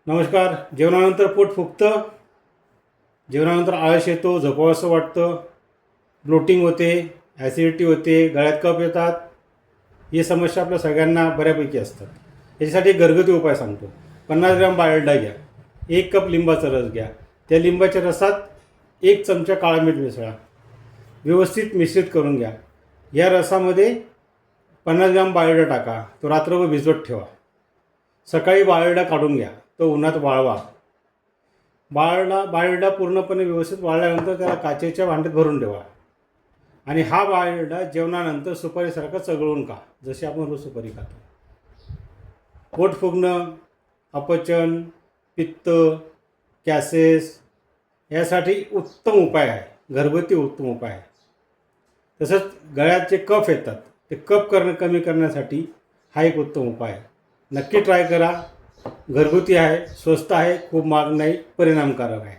नमस्कार. जेवणानंतर पोट फुगतं, जेवणानंतर आळस येतो, झोपावंसं वाटतं, ब्लोटिंग होते, ॲसिडिटी होते, गळ्यात कफ येतात. ही समस्या आपल्या सगळ्यांना बऱ्यापैकी असतात. याच्यासाठी घरगुती उपाय सांगतो. 50 ग्रॅम बाळडा घ्या, 1 कप लिंबाचा रस घ्या, त्या लिंबाच्या रसात 1 चमचा काळा मीठ मिसळा, व्यवस्थित मिश्रित करून घ्या. या रसामध्ये 50 ग्रॅम बाळडा टाका, तो रात्रभर भिजवत ठेवा. सकाळी बाळडा काढून घ्या, तो उन्हात वाळवा. बाळडा पूर्णपणे व्यवस्थित वाळल्यानंतर त्याला काचेच्या भांड्यात भरून ठेवा आणि हा बाळडा जेवणानंतर सुपारीसारखा चघळून खा, जशी आपण रोज सुपारी खातो. पोट फुगणं, अपचन, पित्त, गॅसेस यासाठी उत्तम उपाय आहे, घरगुती उत्तम उपाय आहे. तसंच गळ्यात जे कफ येतात ते कफ कमी करण्यासाठी हा एक उत्तम उपाय आहे. नक्की ट्राय करा. घरगुती आहे, स्वस्त आहे, खूप महाग नाही, परिणामकारक आहे.